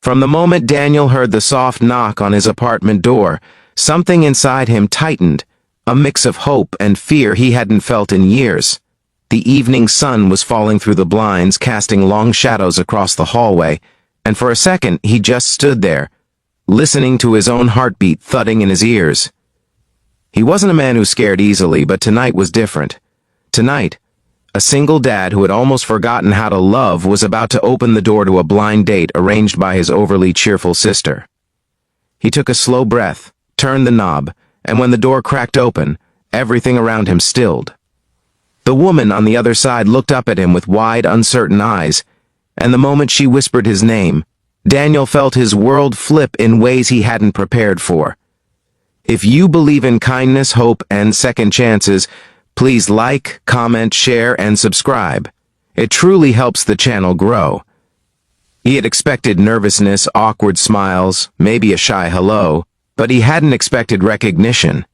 From the moment Daniel heard the soft knock on his apartment door, something inside him tightened, a mix of hope and fear he hadn't felt in years. The evening sun was falling through the blinds, casting long shadows across the hallway, and for a second he just stood there, listening to his own heartbeat thudding in his ears. He wasn't a man who scared easily, but tonight was different. Tonight, a single dad who had almost forgotten how to love was about to open the door to a blind date arranged by his overly cheerful sister. He took a slow breath, turned the knob, and when the door cracked open, everything around him stilled. The woman on the other side looked up at him with wide, uncertain eyes, and the moment she whispered his name, Daniel felt his world flip in ways he hadn't prepared for. If you believe in kindness, hope, and second chances, please like, comment, share, and subscribe. It truly helps the channel grow. He had expected nervousness, awkward smiles, maybe a shy hello, but he hadn't expected recognition.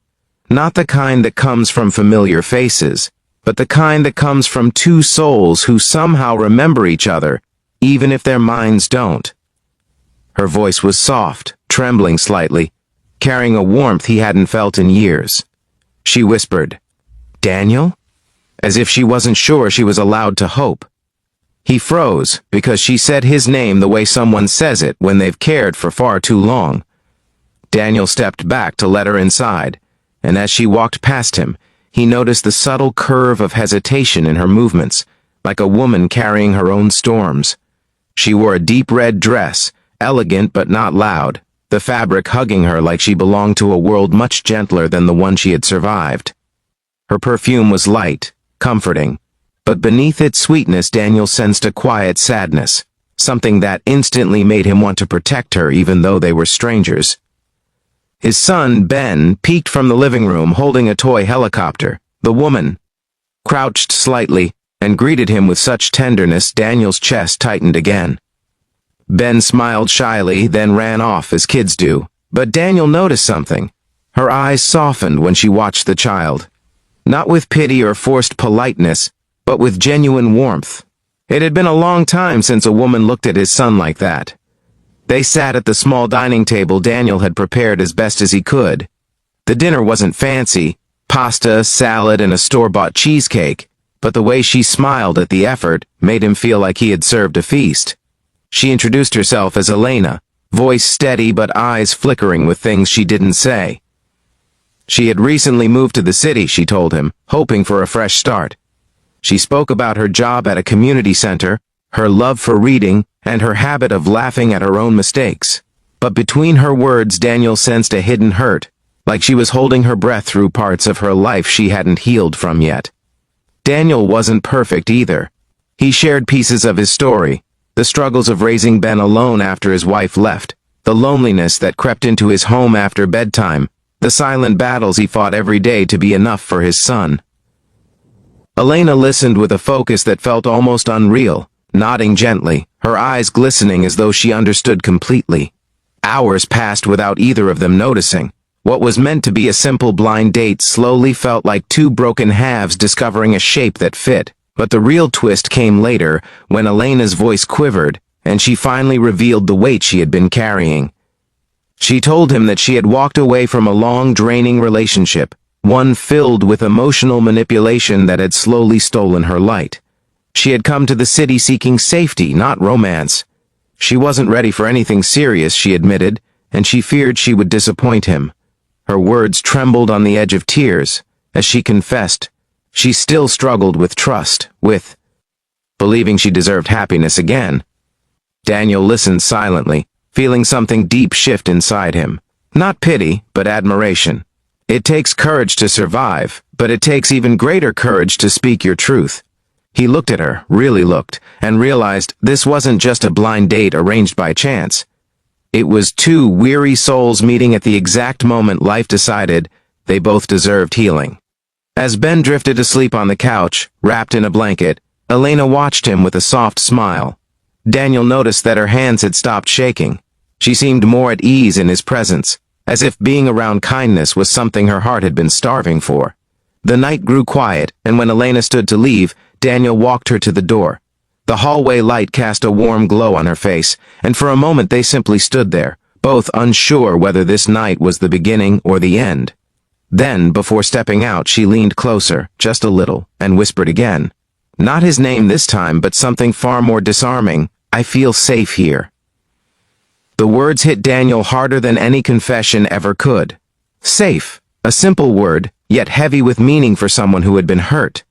Not the kind that comes from familiar faces, but the kind that comes from two souls who somehow remember each other, even if their minds don't. Her voice was soft, trembling slightly, carrying a warmth he hadn't felt in years. She whispered, "Daniel?" as if she wasn't sure she was allowed to hope. He froze because she said his name the way someone says it when they've cared for far too long. Daniel stepped back to let her inside, and as she walked past him, he noticed the subtle curve of hesitation in her movements, like a woman carrying her own storms. She wore a deep red dress, elegant but not loud, the fabric hugging her like she belonged to a world much gentler than the one she had survived. Her perfume was light, comforting, but beneath its sweetness Daniel sensed a quiet sadness, something that instantly made him want to protect her even though they were strangers. His son, Ben, peeked from the living room holding a toy helicopter. The woman crouched slightly and greeted him with such tenderness Daniel's chest tightened again. Ben smiled shyly, then ran off as kids do, but Daniel noticed something. Her eyes softened when she watched the child. Not with pity or forced politeness, but with genuine warmth. It had been a long time since a woman looked at his son like that. They sat at the small dining table Daniel had prepared as best as he could. The dinner wasn't fancy, pasta, salad, and a store-bought cheesecake, but the way she smiled at the effort made him feel like he had served a feast. She introduced herself as Elena, voice steady but eyes flickering with things she didn't say. She had recently moved to the city, she told him, hoping for a fresh start. She spoke about her job at a community center, her love for reading, and her habit of laughing at her own mistakes. But between her words Daniel sensed a hidden hurt, like she was holding her breath through parts of her life she hadn't healed from yet. Daniel wasn't perfect either. He shared pieces of his story, the struggles of raising Ben alone after his wife left, the loneliness that crept into his home after bedtime, the silent battles he fought every day to be enough for his son. Elena listened with a focus that felt almost unreal, nodding gently, her eyes glistening as though she understood completely. Hours passed without either of them noticing. What was meant to be a simple blind date slowly felt like two broken halves discovering a shape that fit. But the real twist came later, when Elena's voice quivered, and she finally revealed the weight she had been carrying. She told him that she had walked away from a long, draining relationship, one filled with emotional manipulation that had slowly stolen her light. She had come to the city seeking safety, not romance. She wasn't ready for anything serious, she admitted, and she feared she would disappoint him. Her words trembled on the edge of tears, as she confessed. She still struggled with trust, with believing she deserved happiness again. Daniel listened silently, feeling something deep shift inside him. Not pity, but admiration. It takes courage to survive, but it takes even greater courage to speak your truth. He looked at her, really looked, and realized this wasn't just a blind date arranged by chance. It was two weary souls meeting at the exact moment life decided they both deserved healing. As Ben drifted asleep on the couch, wrapped in a blanket, Elena watched him with a soft smile. Daniel noticed that her hands had stopped shaking. She seemed more at ease in his presence, as if being around kindness was something her heart had been starving for. The night grew quiet, and when Elena stood to leave, Daniel walked her to the door. The hallway light cast a warm glow on her face, and for a moment they simply stood there, both unsure whether this night was the beginning or the end. Then, before stepping out, she leaned closer, just a little, and whispered again. Not his name this time, but something far more disarming. I feel safe here. The words hit Daniel harder than any confession ever could. Safe, a simple word, yet heavy with meaning for someone who had been hurt.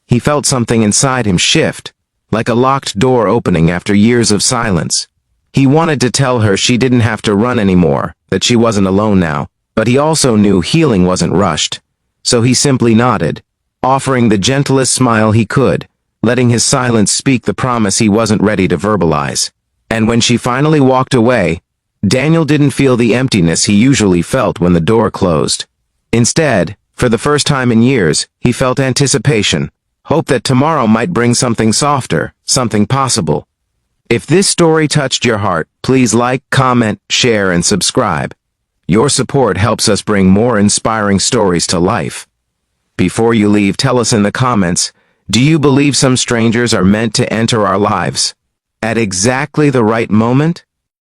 He felt something inside him shift, like a locked door opening after years of silence. He wanted to tell her she didn't have to run anymore, that she wasn't alone now, but he also knew healing wasn't rushed. So he simply nodded, offering the gentlest smile he could, letting his silence speak the promise he wasn't ready to verbalize. And when she finally walked away, Daniel didn't feel the emptiness he usually felt when the door closed. Instead, for the first time in years, he felt anticipation, hope that tomorrow might bring something softer, something possible. If this story touched your heart, please like, comment, share, and subscribe. Your support helps us bring more inspiring stories to life. Before you leave, tell us in the comments, do you believe some strangers are meant to enter our lives at exactly the right moment?